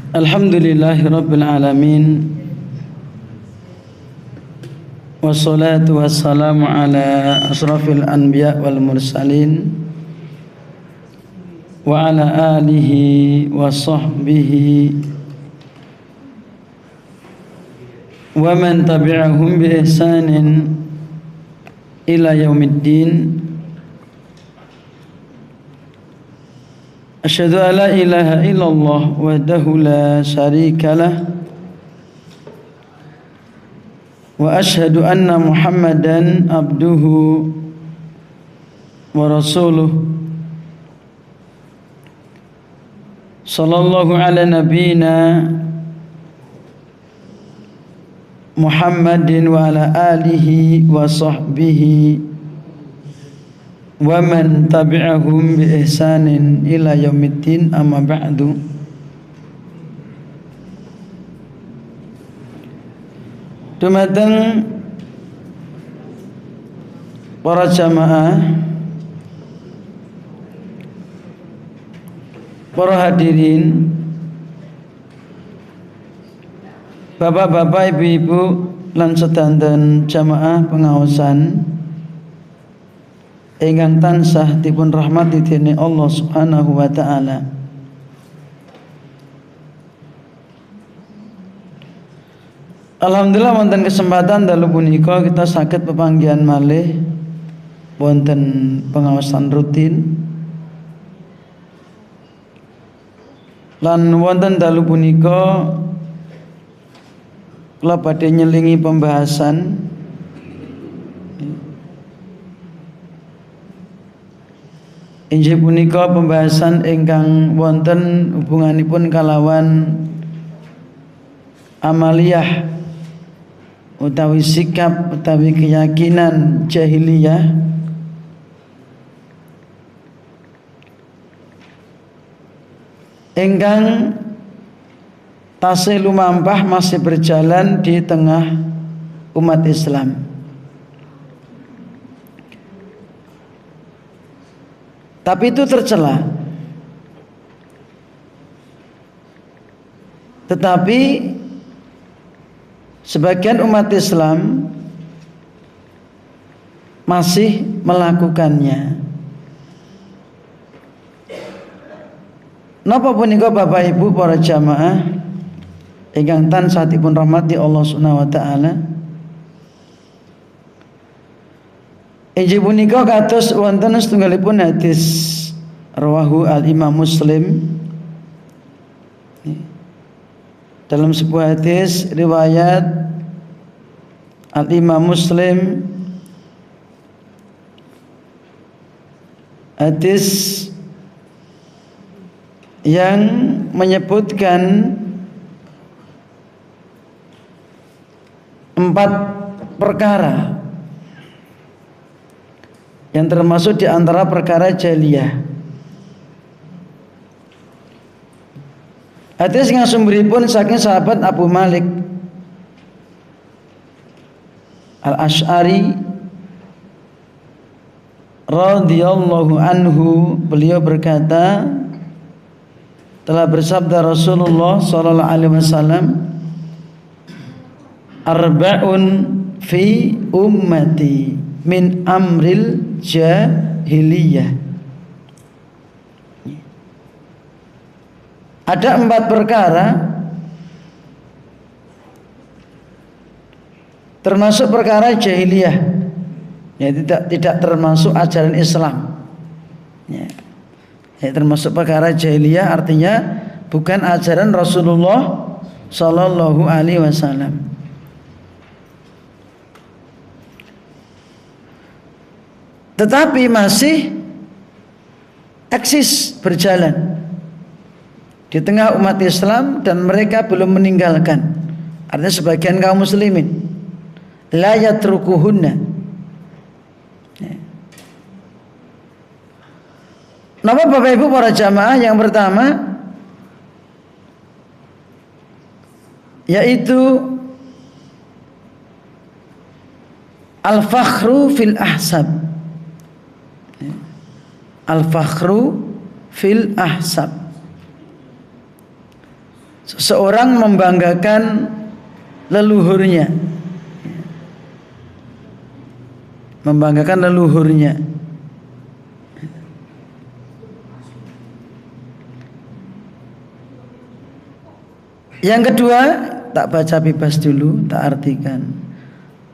Alhamdulillahi Rabbil Alamin, wassalatu wassalamu ala asrafil anbiya wal mursalin, wa ala alihi wa sahbihi wa man tabi'ahum bi ihsanin ila yaumiddin. Asyhadu an la ilaha illallah wahdahu la syarika lah wa asyhadu anna Muhammadan abduhu wa rasuluh sallallahu ala nabiyyina Muhammadin wa ala alihi wa sahbihi wa man tabi'ahum bi ihsanin ila yaumiddin, amma ba'du. Dumateng para jamaah, para hadirin, bapak-bapak, ibu-ibu lan sedanten jamaah pengaosan ingkang tansah dipun rahmati dening Allah Subhanahu wa taala. Alhamdulillah wonten kesempatan dalu punika kita saged pepanggihan malih wonten pengawasan rutin. Lan wonten dalu punika kula badhe nyelingi pembahasan inggih punika pembahasan ingkang wonten hubunganipun kalawan amaliyah utawi sikap utawi keyakinan jahiliyah ingkang tasih lumampah masih berjalan di tengah umat Islam. Tapi itu tercela. Tetapi sebagian umat Islam masih melakukannya. Napa punika Bapak Ibu para jamaah ingkang tansah dipun rahmati Allah Subhanahu wa taala. Injil punika kados wonten setunggalipun hadis rawahu al-Imam Muslim. Dalam sebuah hadis riwayat al-Imam Muslim, hadis yang menyebutkan 4 perkara yang termasuk di antara perkara jahiliyah. Hadis yang sumberipun saking sahabat Abu Malik Al-Asy'ari radhiyallahu anhu, beliau berkata, telah bersabda Rasulullah sallallahu alaihi wasallam, arba'un fi ummati min amril jahiliyah. Ada 4 perkara termasuk perkara jahiliyah, ya, tidak termasuk ajaran Islam, ya, termasuk perkara jahiliyah artinya bukan ajaran Rasulullah sallallahu alaihi wasallam. Tetapi masih eksis berjalan di tengah umat Islam dan mereka belum meninggalkan. Artinya sebagian kaum muslimin la yatrukuhunna. Napa Bapak Ibu para jamaah, yang pertama yaitu al-fakhru fil ahsab, Al-fakhru fil ahsab. Seseorang membanggakan leluhurnya. Membanggakan leluhurnya. Yang kedua, tak baca bebas dulu, tak artikan.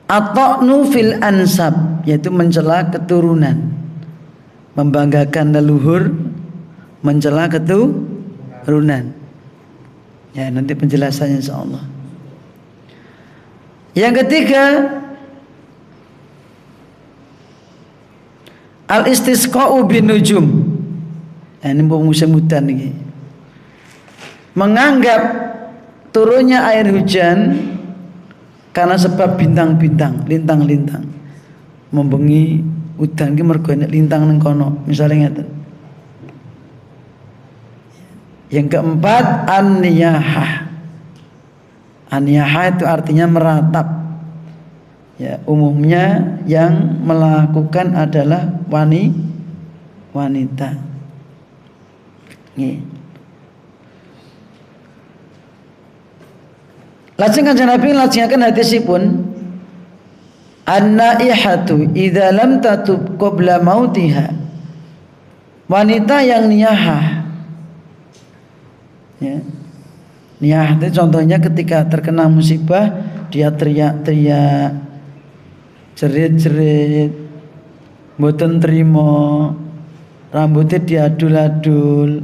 At-ta'nu fil ansab, yaitu mencela keturunan. Membanggakan leluhur, mencela keturunan. Ya, nanti penjelasannya insyaallah. Yang ketiga, al-istisqa'u bin nujum. Nah, ini musim hujan ini. Menganggap turunnya air hujan karena sebab bintang-bintang, lintang-lintang. Membengi udan ki mergo nek lintang ning kono, misale ngeten. Yang keempat, an-niyahah. An-niyahah itu artinya meratap. Ya, umumnya yang melakukan adalah wanita. Nggih. Lajeng Kanjeng Nabi lajengaken hadisipun, an-naihatu idza lam tatub qabla mautiha. Wanita yang niyahah. Ya. Niyahah itu contohnya ketika terkena musibah dia teriak-teriak, jerit-jerit, mboten trima, rambutnya diadul-adul,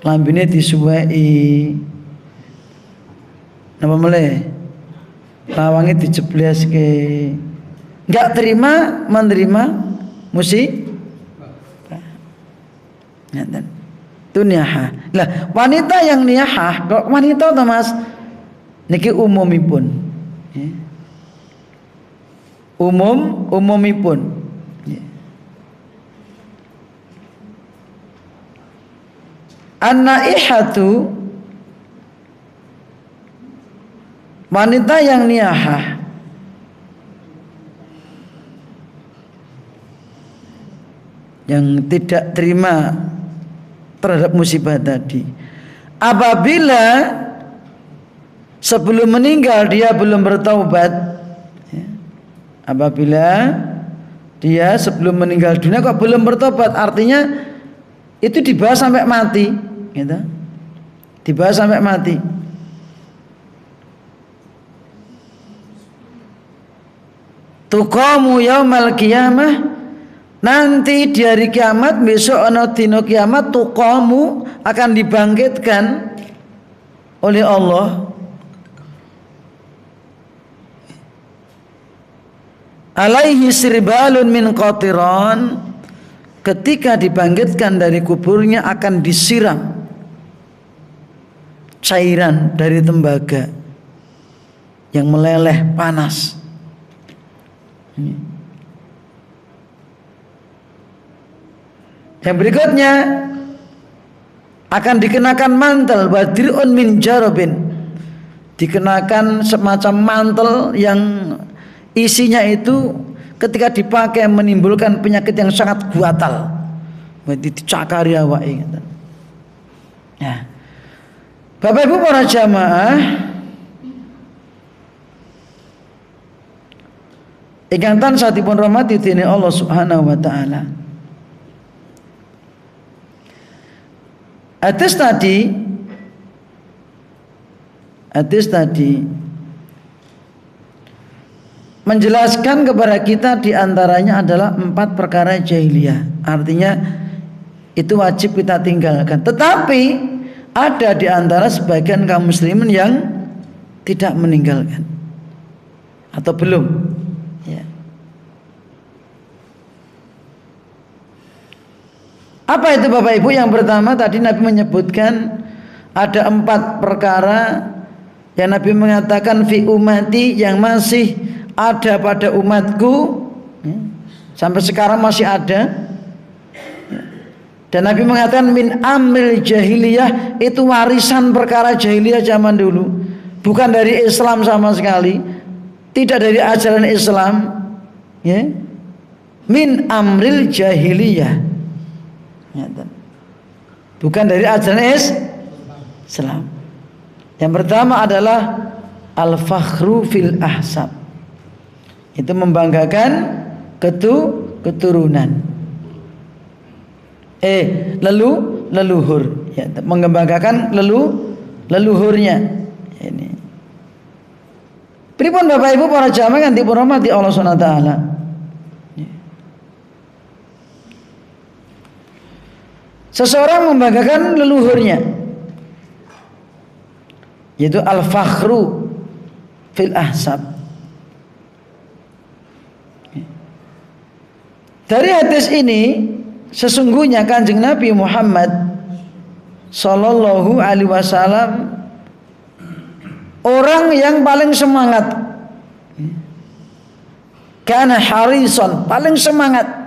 lambene disuweki. Napa meleh? Lawangnya dijebleske. Enggak terima menerima musibah. Ngeten. Itu niyahah. Lah, wanita yang niyahah, kok wanita to Mas? Niki umumipun. Ya. Umumipun. Ya. An-naihatu, wanita yang niyahah, yang tidak terima terhadap musibah tadi, apabila sebelum meninggal dia belum bertaubat, ya. Apabila dia sebelum meninggal dunia kok belum bertobat, artinya itu dibahas sampai mati, gitu. Dibahas sampai mati. Tuqamu yaumal qiyamah, nanti di hari kiamat, besok ana dina kiamat, tuqamu akan dibangkitkan oleh Allah alaihi sirbalun min qatiran. Ketika dibangkitkan dari kuburnya akan disiram cairan dari tembaga yang meleleh panas. Yang berikutnya akan dikenakan mantel badriun min jarabin, dikenakan semacam mantel yang isinya itu ketika dipakai menimbulkan penyakit yang sangat guatal, berarti dicakari awake. Ya. Bapak Ibu para jamaah ingkang tansah dipun rahmati dening Allah Subhanahu wa taala. Hadis tadi menjelaskan kepada kita diantaranya adalah 4 perkara jahiliyah. Artinya itu wajib kita tinggalkan. Tetapi ada diantara sebagian kaum muslimin yang tidak meninggalkan atau belum. Ya. Apa itu Bapak Ibu? Yang pertama tadi Nabi menyebutkan ada 4 perkara yang Nabi mengatakan fi ummati, yang masih ada pada umatku, ya, sampai sekarang masih ada. Ya. Dan Nabi mengatakan min amril jahiliyah, itu warisan perkara jahiliyah zaman dulu, bukan dari Islam sama sekali, tidak dari ajaran Islam, ya. Min amril jahiliyah, Bukan dari ajaran Islam. Yang pertama adalah al-fakhru fil ahsab. Itu membanggakan keturunan. Leluhur, ya, membanggakan leluhurnya. Ini. Pripun Bapak Ibu para jamaah yang dipun rahmati Allah Subhanahu wa taala. Seseorang membanggakan leluhurnya, yaitu al-fakhru fil ahsab. Dari hadis ini sesungguhnya Kanjeng Nabi Muhammad sallallahu alaihi wasallam orang yang paling semangat, kana harison, paling semangat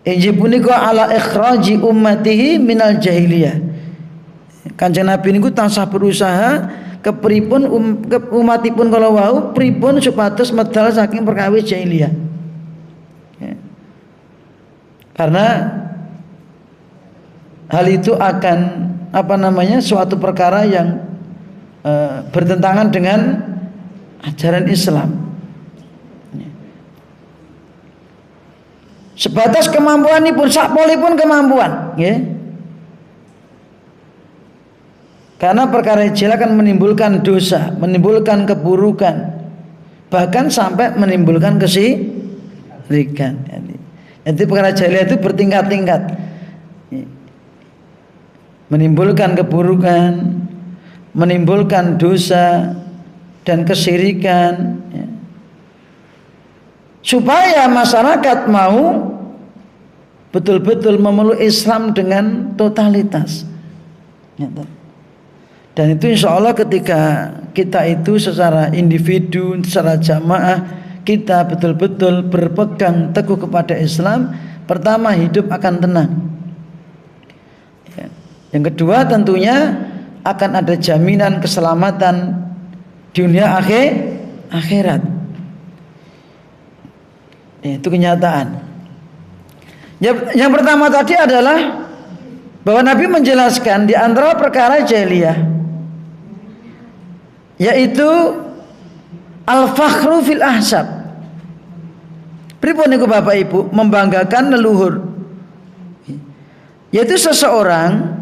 injih punika ala ikhraji ummatihi minal jahiliyah. Kanjeng Nabi niku tansah berusaha kepripun umatipun kala wau pripun supados medal saking perkawis jahiliyah. Ya. Karena hal itu akan suatu perkara yang bertentangan dengan ajaran Islam. Sebatas kemampuan pun sakpolipun kemampuan, ya. Karena perkara jahil akan menimbulkan dosa, menimbulkan keburukan, bahkan sampai menimbulkan kesyirikan. Jadi perkara jahil itu bertingkat-tingkat, menimbulkan keburukan, menimbulkan dosa dan kesyirikan, ya. Supaya masyarakat mau betul-betul memeluk Islam dengan totalitas. Dan itu insya Allah ketika kita itu secara individu, secara jamaah, kita betul-betul berpegang teguh kepada Islam, pertama hidup akan tenang. Yang kedua tentunya akan ada jaminan keselamatan dunia akhirat. Itu kenyataan. Yang pertama tadi adalah bahwa Nabi menjelaskan di antara perkara jahiliyah, yaitu al-fakhru fil ahsab. Pripun niku Bapak Ibu, membanggakan leluhur. Yaitu seseorang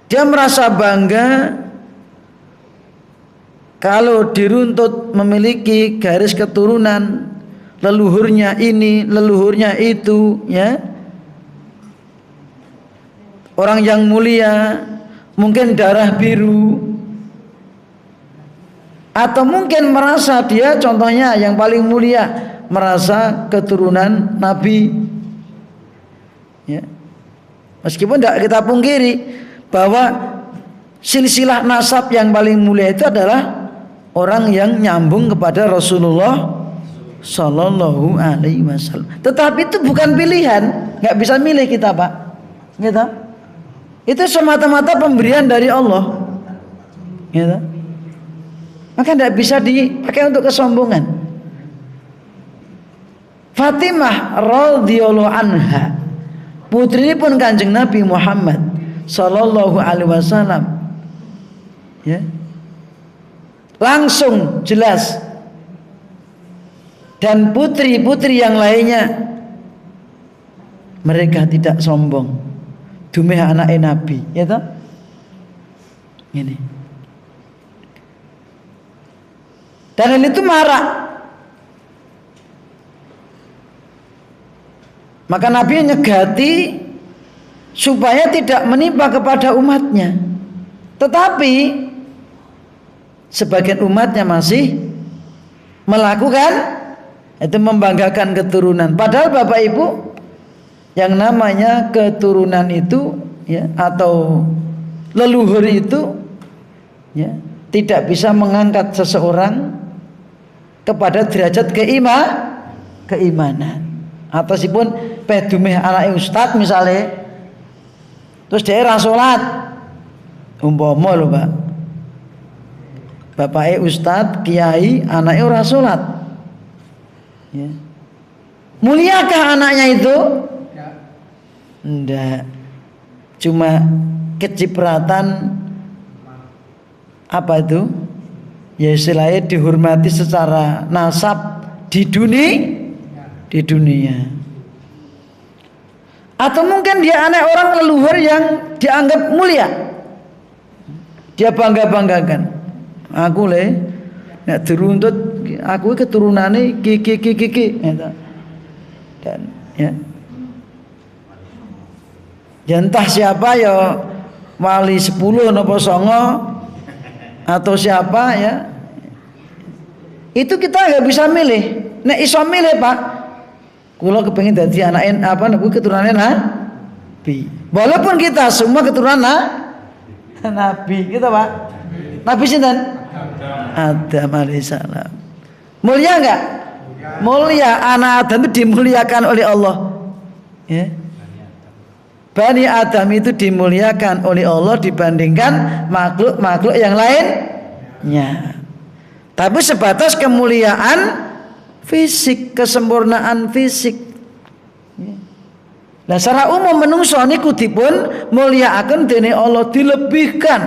dia merasa bangga kalau diruntut memiliki garis keturunan, leluhurnya ini, leluhurnya itu, ya. Orang yang mulia, mungkin darah biru, atau mungkin merasa dia contohnya yang paling mulia, merasa keturunan Nabi, ya. Meskipun tidak kita pungkiri bahwa silsilah nasab yang paling mulia itu adalah orang yang nyambung kepada Rasulullah Sallallahu Alaihi Wasallam. Tetapi itu bukan pilihan, nggak bisa milih kita, Pak. Gitu. Itu semata-mata pemberian dari Allah. Gitu. Maka tidak bisa dipakai untuk kesombongan. Fatimah radhiyallahu anha, putri pun Kanjeng Nabi Muhammad Sallallahu Alaihi Wasallam, ya. Langsung jelas, dan putri-putri yang lainnya mereka tidak sombong, dumeh anak Nabi, ya toh? Ini. Dan hal itu marak. Maka Nabi nyegati supaya tidak menimpa kepada umatnya. Tetapi sebagian umatnya masih melakukan itu, membanggakan keturunan. Padahal Bapak Ibu, yang namanya keturunan itu, ya, atau leluhur itu, ya, tidak bisa mengangkat seseorang kepada derajat keimanan. Ataupun pedumeh anak ustad misalnya, terus dia ra salat, umpama lho Pak, bapaknya ustad, kiai, anaknya ora salat, ya. Muliakah anaknya itu? Enggak. Cuma kecipratan apa itu? Ya istilahnya dihormati secara nasab di dunia. Atau mungkin dia anak orang leluhur yang dianggap mulia. Dia bangga-banggakan. Aku nek diruntut aku keturunane kiki. Dan ya. Ya entah siapa ya wali 10 napa 9 atau siapa ya. Itu kita nggak bisa milih. Nek iso milih Pak, kula kepengin dadi anake keturunane Nabi. Walaupun kita semua keturunan Nabi, gitu Pak. Nabi sinten? Adam alaihissalam. Mulia enggak? Mulia. Anak Adam itu dimuliakan oleh Allah. Ya. Bani Adam itu dimuliakan oleh Allah dibandingkan makhluk-makhluk yang lainnya. Tapi sebatas kemuliaan fisik, kesempurnaan fisik. Nah, secara umum menungso niku dipun mulyakaken dening Allah, dilebihkan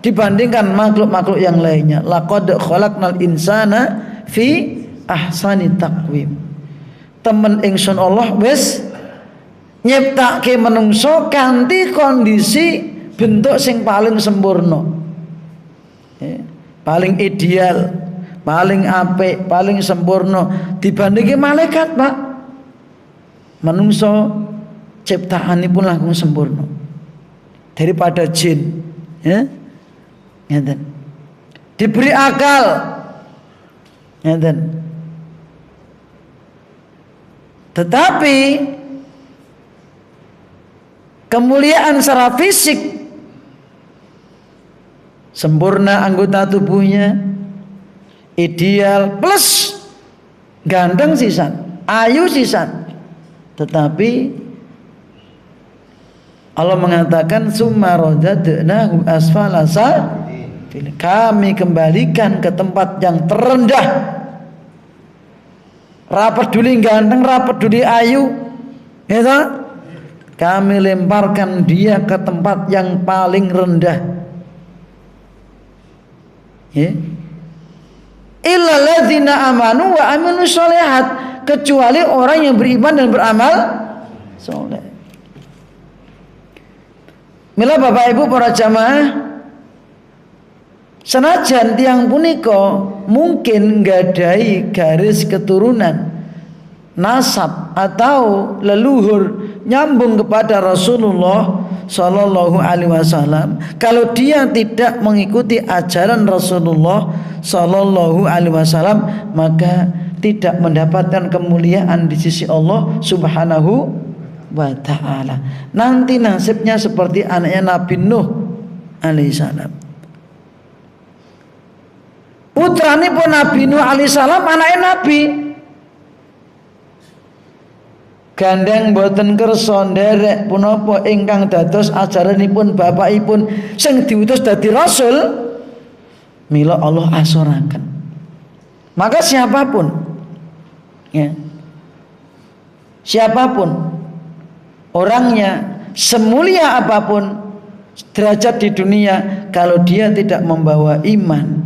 dibandingkan makhluk-makhluk yang lainnya. Laqad khalaqnal insana fi ahsani taqwim. Temen ingsun Allah wis nyiptake menungso kanthi kondisi bentuk sing paling sempurna. Paling ideal, paling apik, paling sempurna dibandingke malaikat, Pak. Menungso ciptaanipun langkung sempurna daripada jin, ya. Ngeten. Diberi akal. Ngeten. Tetapi kemuliaan secara fisik sempurna anggota tubuhnya, ideal plus ganteng sisan, ayu sisan. Tetapi Allah mengatakan summa radadnahu asfala safilin. Kami kembalikan ke tempat yang terendah. Ra peduli ganteng, ra peduli ayu. Ya toh? Kami lemparkan dia ke tempat yang paling rendah. Ya. Illa ladzina amanu wa amilus sholihat, kecuali orang yang beriman dan beramal soleh. Mila Bapak Ibu para jamaah, senajan tiang punika mungkin nggadahi garis keturunan nasab atau leluhur nyambung kepada Rasulullah Sallallahu Alaihi Wasallam, kalau dia tidak mengikuti ajaran Rasulullah Sallallahu Alaihi Wasallam, maka tidak mendapatkan kemuliaan di sisi Allah Subhanahu wa ta'ala. Nanti nasibnya seperti anaknya Nabi Nuh alaihissalam. Putranipun Nabi Nuh alaihissalam anaknya Nabi. Gandeng boten kersa nderek punapa ingkang dados ajaranipun bapakipun sing diutus dadi rasul, mila Allah asuraken. Maka siapapun, ya, siapapun orangnya, semulia apapun derajat di dunia, kalau dia tidak membawa iman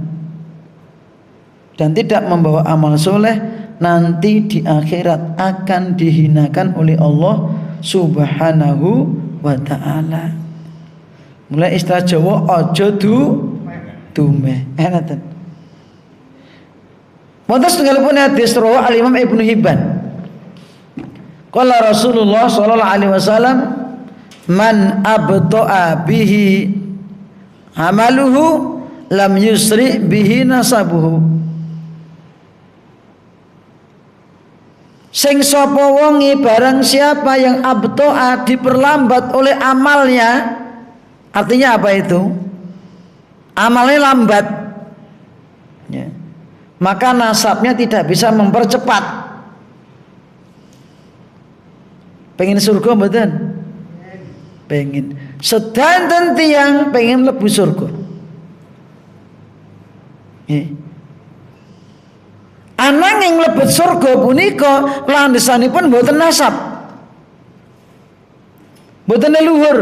dan tidak membawa amal soleh, nanti di akhirat akan dihinakan oleh Allah Subhanahu wa ta'ala. Mulai istilah Jawa aja dumeh. Ngoten. Wonten setunggalipun hadis riwayat Al-Imam Ibnu Hibban. Qala Rasulullah sallallahu alaihi wasallam, man abta'a bihi amaluhu lam yusri bihi nasabuhu. Sing sapa wonge barang siapa yang abta'a diperlambat oleh amalnya, artinya apa itu? Amalnya lambat, ya, maka nasabnya tidak bisa mempercepat. Pengen surga mboten? Pengen. Sedanten tiyang pengen mlebu surga. Ananging mlebu mlebet surga punika landhesanipun mboten nasab. Mboten leluhur.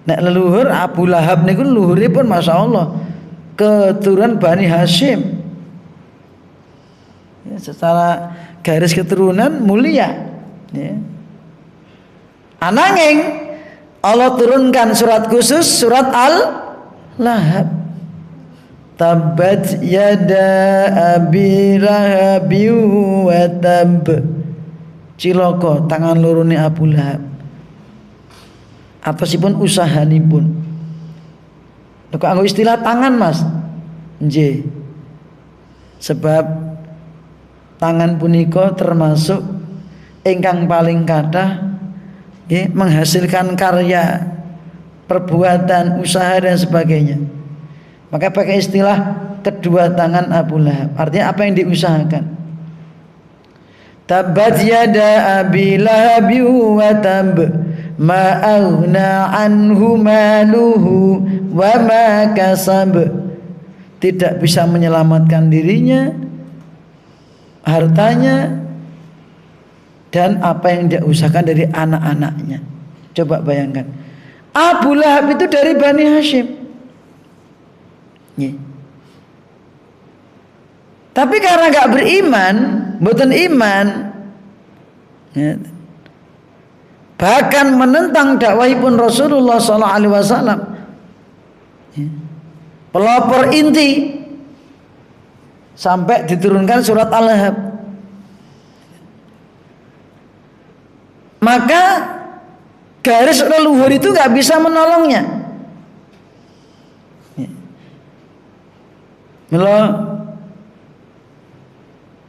Nek leluhur Abu Lahab niku leluhuripun masyaallah keturunan Bani Hashim. Ya, secara garis keturunan mulia. Ya. Ananging Allah turunkan surat khusus, surat Al-Lahab. Tabbat yada abi lahabi wa tab. Cilaka tangan lorone Abu Lahab. Atosipun usahanipun. Kok anggo istilah tangan, Mas? Nggih. Sebab tangan punika termasuk ingkang paling kathah menghasilkan karya, perbuatan, usaha dan sebagainya. Maka pakai istilah kedua tangan Abu Lahab. Artinya apa yang diusahakan. Tabbat yada abi lahabi wa tab ma aghna anhu maluhu wa ma kasab. Tidak bisa menyelamatkan dirinya, hartanya, dan apa yang dia usahakan dari anak-anaknya. Coba bayangkan, Abu Lahab itu dari Bani Hashim. Tapi karena gak beriman, mboten iman, bahkan menentang dakwahipun Rasulullah SAW, pelopor inti, sampai diturunkan surat Al-Lahab. Maka garis leluhur itu gak bisa menolongnya. Mula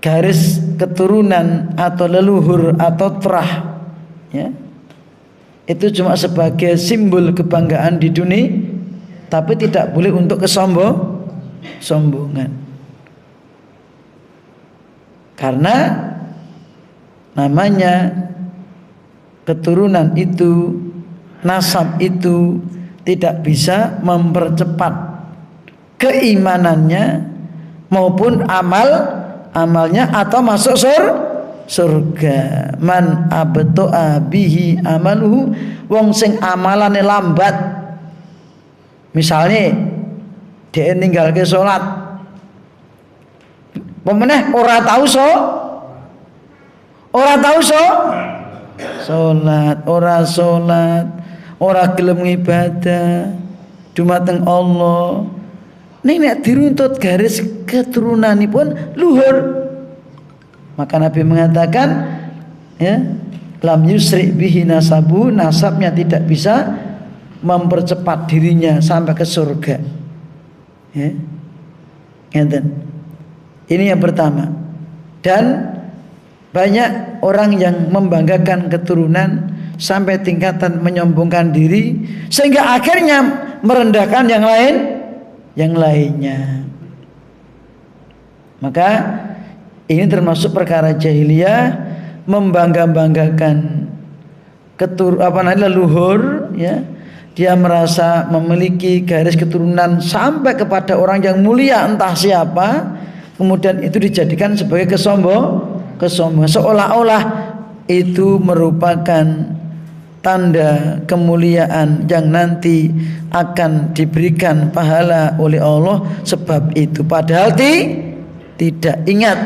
garis keturunan atau leluhur atau terah, ya, itu cuma sebagai simbol kebanggaan di dunia, tapi tidak boleh untuk kesombongan. Karena namanya keturunan itu, nasab itu tidak bisa mempercepat keimanannya maupun amalnya atau masuk surga. Man abta'a bihi amaluhu, wong sing amalane lambat, misalnya dia ninggalke salat, pemeneh ora tahu salat, ora gelem ibadah dumateng Allah. Nek diruntut garis keturunanipun luhur, maka Nabi mengatakan, ya, lam yusri bihi nasabu, nasabnya tidak bisa mempercepat dirinya sampai ke surga. Ya. Ini yang pertama. Dan banyak orang yang membanggakan keturunan sampai tingkatan menyombongkan diri, sehingga akhirnya merendahkan yang lainnya. Maka ini termasuk perkara jahiliyah, membangga-banggakan leluhur, ya. Dia merasa memiliki garis keturunan sampai kepada orang yang mulia entah siapa, kemudian itu dijadikan sebagai kesombongan, seolah-olah itu merupakan tanda kemuliaan yang nanti akan diberikan pahala oleh Allah sebab itu. Padahal tidak. Ingat,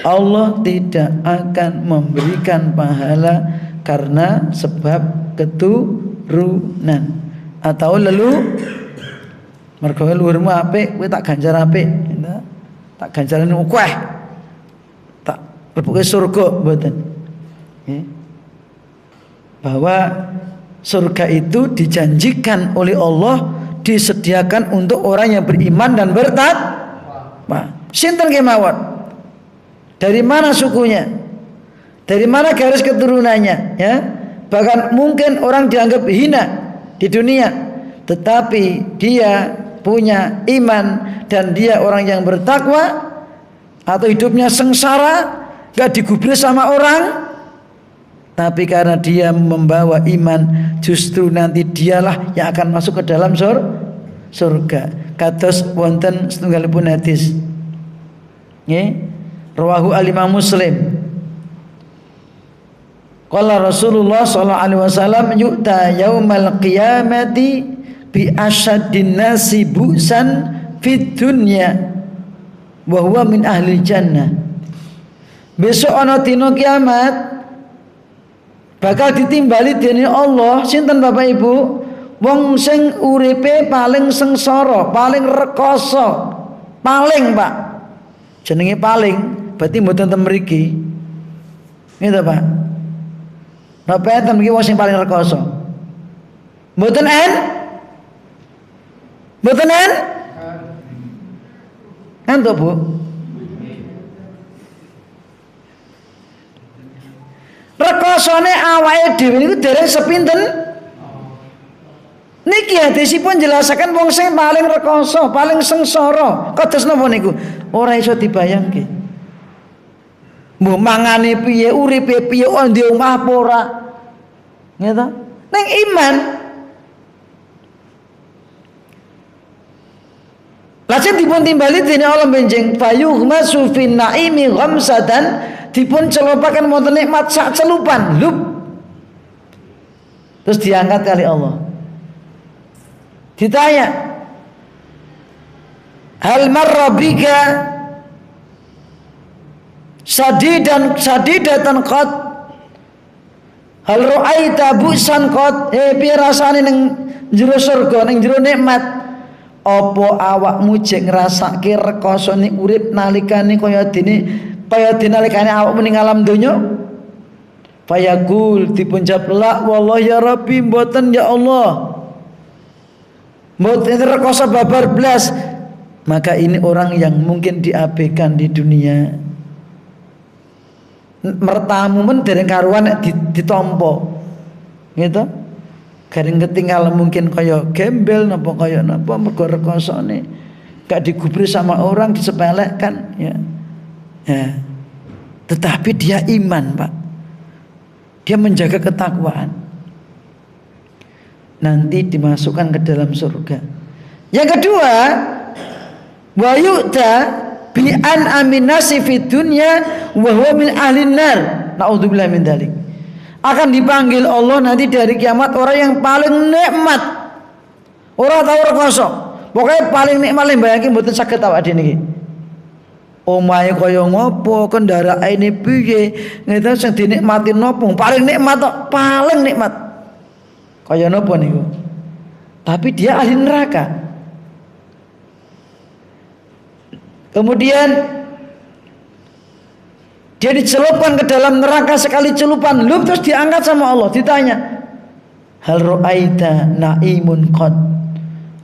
Allah tidak akan memberikan pahala karena sebab keturunan atau mergo luhurmu apik kowe tak ganjar apik, tak ganjaran akeh, tak lebuke surga, mboten. Bahwa surga itu dijanjikan oleh Allah, disediakan untuk orang yang beriman dan bertakwa. Sinten kemawon? Dari mana sukunya? Dari mana garis keturunannya? Ya, bahkan mungkin orang dianggap hina di dunia, tetapi dia punya iman dan dia orang yang bertakwa, atau hidupnya sengsara, gak digubris sama orang, tapi karena dia membawa iman, justru nanti dialah yang akan masuk ke dalam surga. Kados wonten setunggalipun hadis, Nggih. Rawahu al-Imam Muslim. Qala Rasulullah sallallahu alaihi wasallam yu'ta yaumal qiyamati bi asyaddin nasi bu'san fid dunya wa huwa min ahli jannah. Besok ana dina kiamat bakal ditimbali dening Allah sinten Bapak Ibu? Wong sing uripe paling sengsara, paling rekoso, paling Pak. Jenenge paling berarti mboten ten mriki. Gitu Pak. Napa enten iki wong sing paling rekoso? Mboten en? Mboten en? Kan to, Bu? Rekosone awake dhewe niku dereng sepinten? Niki hadisipun jelasaken wong sing paling rekoso, paling sengsara. Kados napa niku? Ora iso dibayangke. Mbok mangane piye, uripe piye, ndi omah apa ora. Gitu. Ning iman. Lajeng dipun timbali dening Allah benjing fayughmasu fin naimi ghamsatan, dipun celupaken wonten nikmat sak celupan, lup. Terus diangkat kali Allah. Ditanya, hal marra bika sadidatan qad hal ra'aita bu'san qad piye rasane ning jero surga ning jero nikmat apa awakmu jek ngrasake rekosane urip nalikane kaya dene nalikane awakmu ning alam donya fayaqul dipun jawab la wallahi ya rabbi mboten ya Allah mboten rekoso babar blas. Maka ini orang yang mungkin diabaikan di dunia. Mertamu men dereng karuan ditampa. Gitu. Garing ketinggal mungkin kaya gembel napa kaya napa mergo rekosane gak digubris sama orang, disepelekan ya. Ya. Tetapi dia iman, Pak. Dia menjaga ketakwaan. Nanti dimasukkan ke dalam surga. Yang kedua, wa yu'ta bi an aminasi fid dunya wa huwa min ahlin nar. Naudzubillah min dzalik. Akan dipanggil Allah nanti dari kiamat orang yang paling nikmat. Ora tau rekoso. Pokoknya paling nikmat le bayangke mboten saged awak dhewe niki. Omahe kaya ngopo, kendaraane piye, ngene sing dinikmati nopo, paling nikmat tok, paling nikmat. Kaya napa niku? Tapi dia ahli neraka. Kemudian dia dicelupkan ke dalam neraka sekali celupan, lup terus diangkat sama Allah, ditanya, hal ra'aita naimun qad?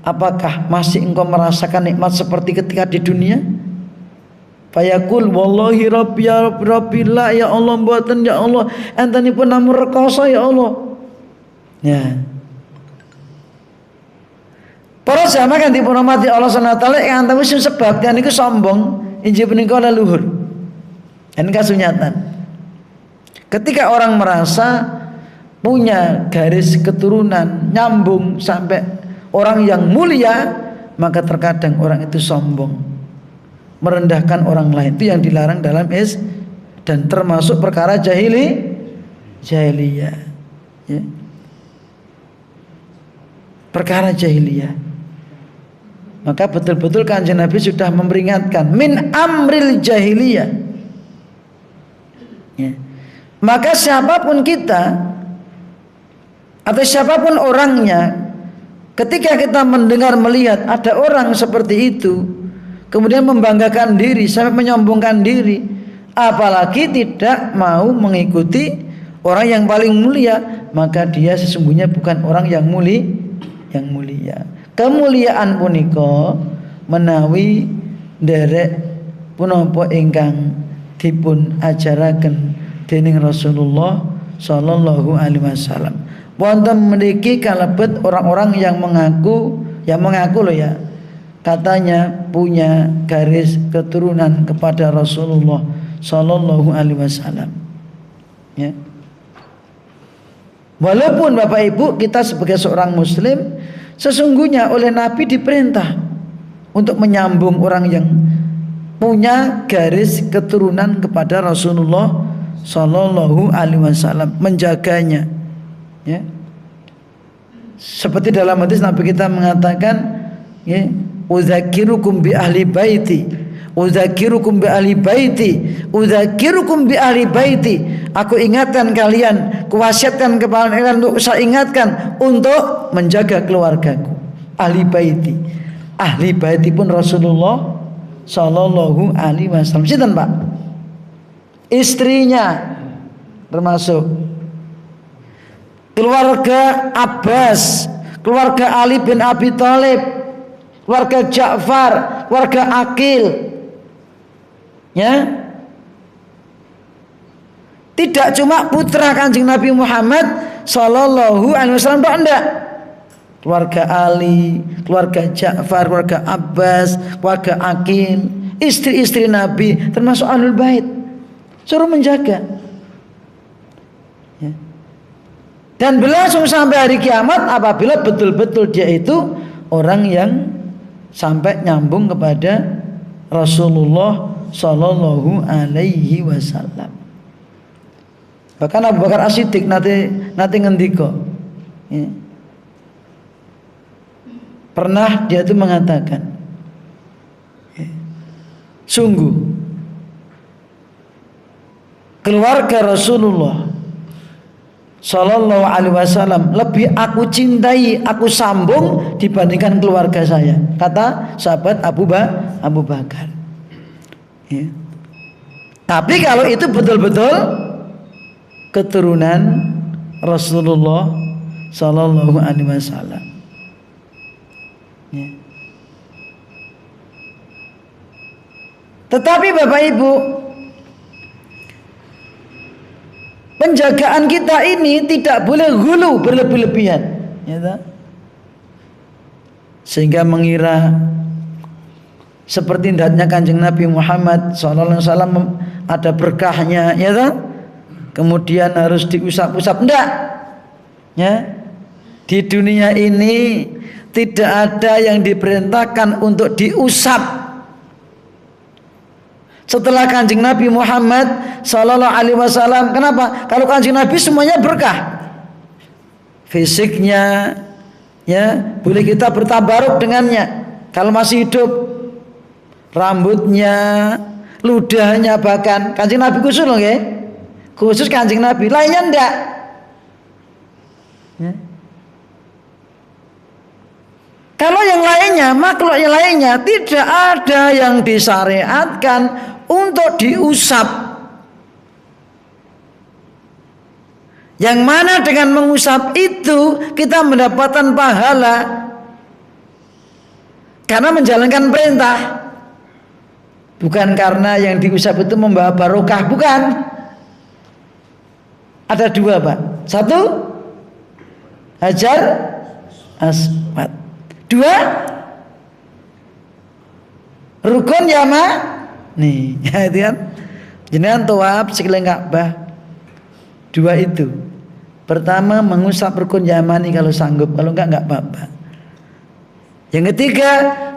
Apakah masih engkau merasakan nikmat seperti ketika di dunia? Fayaqul wallahi rabbi ya rabbi la ya Allah mboten ya Allah, entenipun namung rekoso ya Allah. Ya. Para jamaah kan dipurmati Allah Subhanahu wa taala yang antawis sebab yang niku sombong injih punika leluhur. Dan kasunyatan. Ketika orang merasa punya garis keturunan nyambung sampai orang yang mulia, maka terkadang orang itu sombong, merendahkan orang lain. Itu yang dilarang dalam dan termasuk perkara jahiliyah. Ya. Perkara jahiliyah. Maka betul-betul Kanjeng Nabi sudah memperingatkan min amril jahiliyah. Ya. Maka siapapun kita atau siapapun orangnya, ketika kita mendengar melihat ada orang seperti itu, kemudian membanggakan diri sampai menyombongkan diri, apalagi tidak mau mengikuti orang yang paling mulia, maka dia sesungguhnya bukan orang yang mulia. Kemuliaan punika menawi derek punapa ingkang dipun ajaraken dening Rasulullah sallallahu alaihi wasallam. Wonten mriki kalebet orang-orang yang mengaku loh ya, katanya punya garis keturunan kepada Rasulullah sallallahu alaihi wasallam. Ya. Walaupun Bapak Ibu kita sebagai seorang muslim sesungguhnya oleh Nabi diperintah untuk menyambung orang yang punya garis keturunan kepada Rasulullah Sallallahu Alaihi Wasallam, menjaganya. Ya. Seperti dalam hadis Nabi kita mengatakan, ya, udzakirukum bi ahli baiti, udzakirukum bi ahli baiti, udzakirukum bi ahli baiti. Aku ingatkan kalian, kuwasiatkan kepada kalian untuk saya ingatkan untuk menjaga keluargaku. Ahli baiti. Ahli baiti pun Rasulullah Sallallahu Alaihi Wasallam. Sinten, Pak? Istrinya termasuk, keluarga Abbas, keluarga Ali bin Abi Thalib, keluarga Ja'far, keluarga Aqil. Ya. Tidak cuma putra Kanjeng Nabi Muhammad Sallallahu Alaihi Wasallam, enggak. Keluarga Ali, keluarga Ja'far, keluarga Abbas, keluarga Aqil, istri-istri Nabi termasuk Ahlul Bait. Suruh menjaga. Ya. Dan berlangsung sampai hari kiamat apabila betul-betul dia itu orang yang sampai nyambung kepada Rasulullah Sallallahu Alaihi Wasallam. Bahkan Abu Bakar As-Siddiq nanti ngendika, ya. Pernah dia itu mengatakan, ya, sungguh keluarga Rasulullah Sallallahu Alaihi Wasallam lebih aku cintai, aku sambung dibandingkan keluarga saya, kata sahabat Abu Bakar. Ya. Tapi kalau itu betul-betul keturunan Rasulullah Sallallahu Alaihi Wasallam. Ya. Tetapi Bapak Ibu, penjagaan kita ini tidak boleh ghulu, berlebih-lebihan, ya, sehingga mengira seperti hendaknya Kanjeng Nabi Muhammad SAW ada berkahnya, ya, kemudian harus diusap-usap. Enggak, ya. Di dunia ini tidak ada yang diperintahkan untuk diusap setelah Kanjeng Nabi Muhammad Sallallahu Alaihi Wasallam. Kenapa? Kalau Kanjeng Nabi semuanya berkah, fisiknya, ya, boleh kita bertabaruk dengannya kalau masih hidup, rambutnya, ludahnya, bahkan Kanjeng Nabi khusus loh, ya, khusus Kanjeng Nabi, lainnya enggak. Ya. Kalau yang lainnya, makhluk yang lainnya tidak ada yang disyariatkan untuk diusap. Yang mana dengan mengusap itu kita mendapatkan pahala karena menjalankan perintah, bukan karena yang diusap itu membawa barokah, bukan. Ada dua, Pak. Satu, Hajar Aswad. Dua, rukun Yamani. Ya, itu kan. Jenengan tawaf sekeliling Ka'bah. Dua itu. Pertama, mengusap rukun Yamani kalau sanggup, kalau enggak apa-apa. Yang ketiga,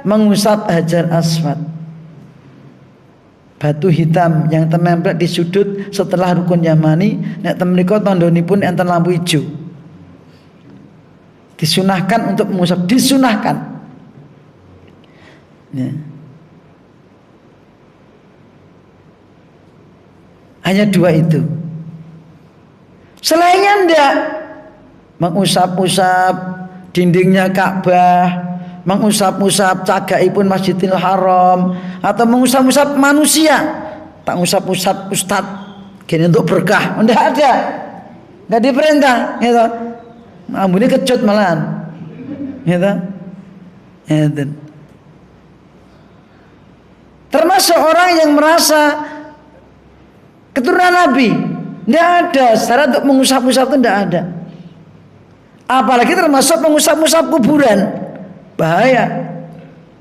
mengusap Hajar Aswad, batu hitam yang ternempel di sudut setelah rukun Yamani. Nek temriko tandonipun enten lampu hijau. Disunahkan untuk mengusap, disunahkan. Ya. Hanya dua itu. Selainnya enggak. Mengusap-usap dindingnya Ka'bah, mengusap-usap cagaipun Masjidil Haram, atau mengusap-usap manusia. Tak usap-usap ustad gini untuk berkah, enggak ada. Enggak diperintah, gitu. Ambune kecut malahan, gitu. Gitu. Termasuk orang yang merasa keturunan Nabi, tidak ada syarat untuk mengusap-usap, itu tidak ada. Apalagi termasuk mengusap-usap kuburan, bahaya,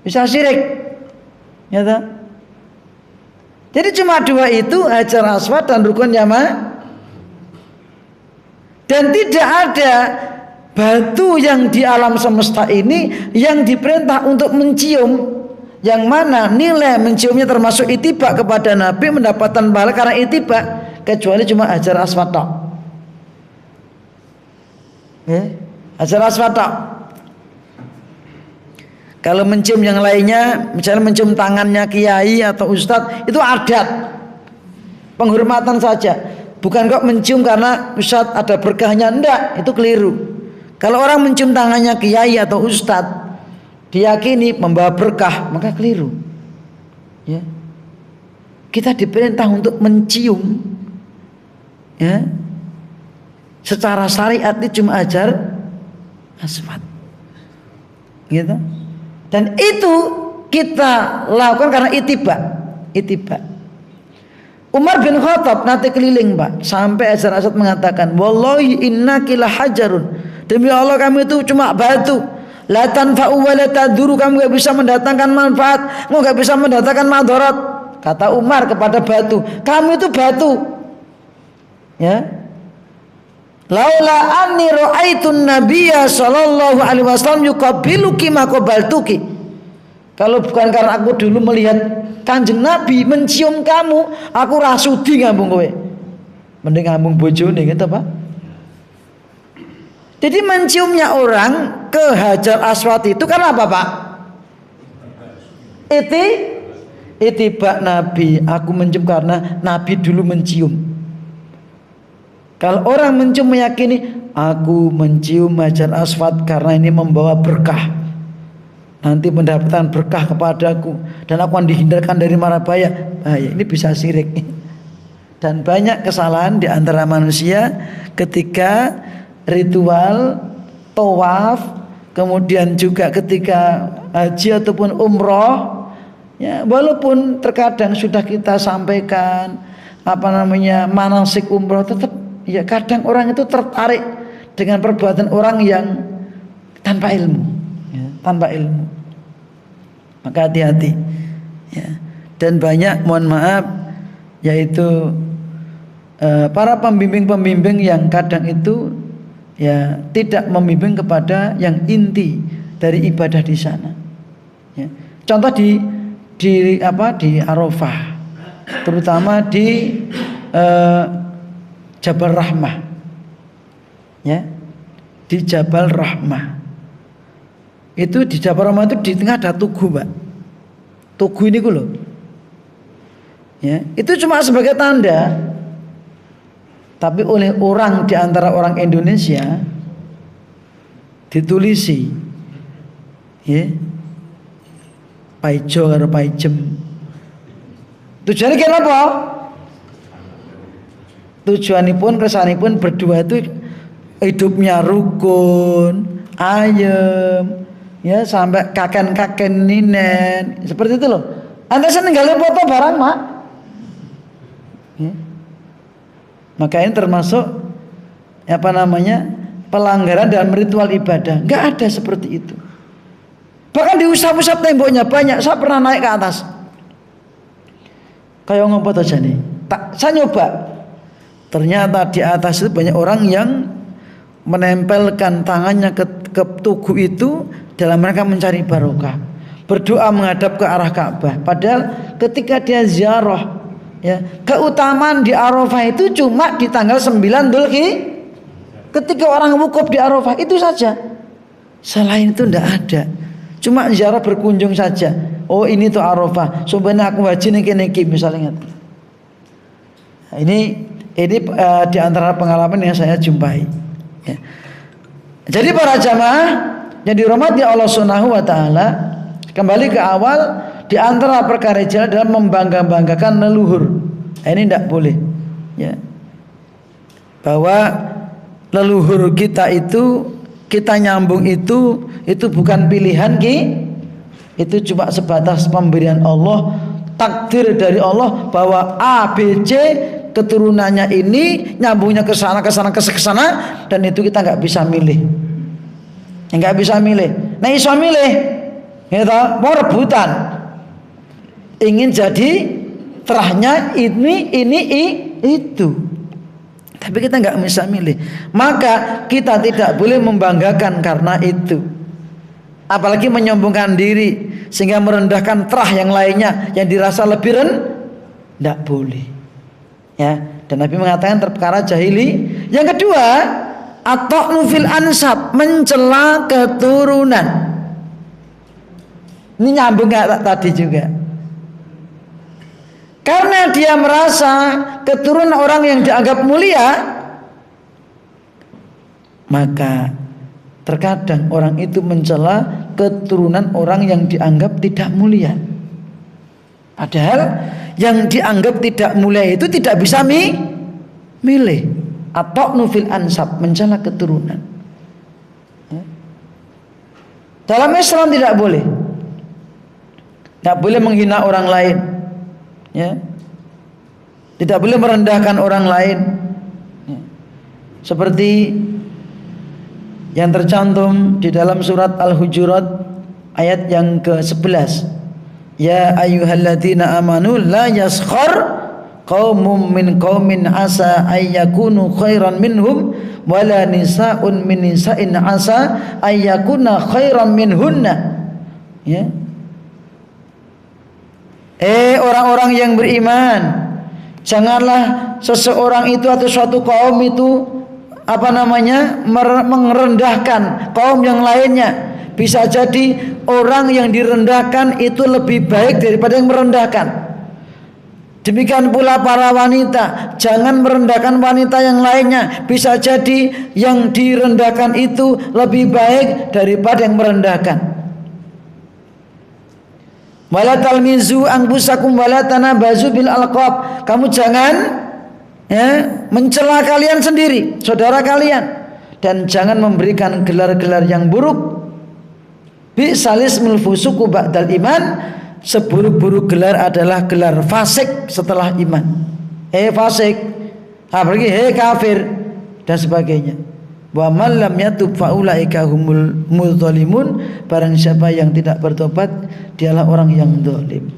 bisa syirik, gitu. Jadi cuma dua itu, Hajar Aswad dan rukun Yamani. Dan tidak ada batu yang di alam semesta ini yang diperintah untuk mencium, yang mana nilai menciumnya termasuk itibak kepada Nabi, mendapatkan pahala karena itibak, kecuali cuma hajar aswad tok. Hajar aswad tok. Kalau mencium yang lainnya, misalnya mencium tangannya kiai atau ustadz, itu adat, penghormatan saja. Bukan kok mencium karena ustadz ada berkahnya, enggak, itu keliru. Kalau orang mencium tangannya kiai atau ustadz, diyakini membawa berkah, maka keliru. Ya. Kita diperintah untuk mencium, ya. Secara syariat itu cuma ajar aswad. Gitu. Dan itu kita lakukan karena itibak. Umar bin Khattab nanti keliling, Pak, sampai Hajar Aswad mengatakan, wallahi innaki lahajarun, demi Allah kamu itu cuma batu, la tanfa'u wa la taduru, kamu gak bisa mendatangkan manfaat, kamu gak bisa mendatangkan madarat. Kata Umar kepada batu, kamu itu batu, ya. Laula anni ra'aitun nabiyya sallallahu alaihi wasallam yuqabbiluki ma qabaltuki. Kalau bukan karena aku dulu melihat Kanjeng Nabi mencium kamu, aku rasudi ngambung kowe. Mending ngambung bojone gitu, Pak. Jadi menciumnya orang ke Hajar Aswad itu karena apa, Pak? Itibak Nabi. Aku mencium karena Nabi dulu mencium. Kalau orang mencium meyakini, aku mencium Hajar Aswad karena ini membawa berkah, nanti mendapatkan berkah kepadaku, dan aku akan dihindarkan dari mara bahaya. Ini bisa syirik. Dan banyak kesalahan di antara manusia ketika ritual tawaf, kemudian juga ketika haji ataupun umroh, ya, walaupun terkadang sudah kita sampaikan manasik umroh, tetap ya kadang orang itu tertarik dengan perbuatan orang yang tanpa ilmu, ya, tanpa ilmu. Maka hati-hati, ya. Dan banyak, mohon maaf, yaitu para pembimbing-pembimbing yang kadang itu ya tidak membimbing kepada yang inti dari ibadah di sana. Ya. Contoh di Arafah, terutama di Jabal Rahmah, ya, di Jabal Rahmah. Itu di Jabal Rahmah itu di tengah ada tugu, Pak. Tugu ini loh, ya, itu cuma sebagai tanda. Tapi oleh orang di antara orang Indonesia ditulisi, ya, paijo karo paijem. Tujuannya kenapa? Tujuanipun, kesanipun berdua itu hidupnya rukun, ayem, ya, sampai kaken ninen, seperti itu loh. Anda senenggalnya foto barang, Mak, ya. Maka ini termasuk pelanggaran dalam ritual ibadah. Nggak ada seperti itu. Bahkan diusap-usap temboknya banyak. Saya pernah naik ke atas, kayak ngompot aja nih. Saya nyoba. Ternyata di atas itu banyak orang yang menempelkan tangannya ke tugu itu dalam rangka mencari barokah, berdoa menghadap ke arah Ka'bah. Padahal ketika dia ziarah, ya, keutamaan di Arafah itu cuma di tanggal 9 Dzulhijjah, ketika orang wukuf di Arafah itu saja. Selain itu tidak ada. Cuma ziarah berkunjung saja. Oh, ini tuh Arafah, sebenarnya aku haji niki misalnya. Nah, ini di antara pengalaman yang saya jumpai, ya. Jadi para jamaah yang dirahmati Allah Subhanahu wa taala, kembali ke awal, di antara perkara jalan dalam membangga-banggakan leluhur. Ini tidak boleh, ya. Bahwa leluhur kita itu, kita nyambung itu bukan pilihan itu cuma sebatas pemberian Allah, takdir dari Allah bahwa A, B, C keturunannya ini nyambungnya ke sana, dan itu kita nggak bisa milih, nggak bisa milih. Nah, iso milih, gitu, mau rebutan, ingin jadi terahnya ini itu, tapi kita nggak bisa milih. Maka kita tidak boleh membanggakan karena itu, apalagi menyombongkan diri sehingga merendahkan terah yang lainnya yang dirasa lebih rendah, tidak boleh. Ya, dan Nabi mengatakan perkara jahili. Yang kedua, at-ta'nu fil ansab, mencela keturunan. Ini nyambung tadi juga. Karena dia merasa keturunan orang yang dianggap mulia, maka terkadang orang itu mencela keturunan orang yang dianggap tidak mulia. Padahal yang dianggap tidak mulia itu tidak bisa milih. Atau nufil ansab, mencela keturunan. Dalam Islam tidak boleh. Tidak boleh menghina orang lain. Ya. Tidak boleh merendahkan orang lain. Ya. Seperti yang tercantum di dalam surat Al-Hujurat ayat yang ke-11. Ya ayyuhalladzina amanu la yaskhar qaumun min qaumin asa ayyakunu khairan minhum wala nisa'un min nisa'in asa ayyakuna khairan minhunna. Ya. Orang-orang yang beriman, janganlah seseorang itu atau suatu kaum itu merendahkan kaum yang lainnya. Bisa jadi orang yang direndahkan itu lebih baik daripada yang merendahkan. Demikian pula para wanita, jangan merendahkan wanita yang lainnya. Bisa jadi yang direndahkan itu lebih baik daripada yang merendahkan. Wala talmizu anfusakum wala tanabazu bil alqab. Kamu jangan mencela kalian sendiri, saudara kalian, dan jangan memberikan gelar-gelar yang buruk. Bi'salismul fusuqu ba'dal iman. Seburuk-buruk gelar adalah gelar fasik setelah iman. Fasik, apalagi kafir dan sebagainya. Wa man lam yatub faulaika humul mudzalimun. Barang siapa yang tidak bertobat, dialah orang yang zalim.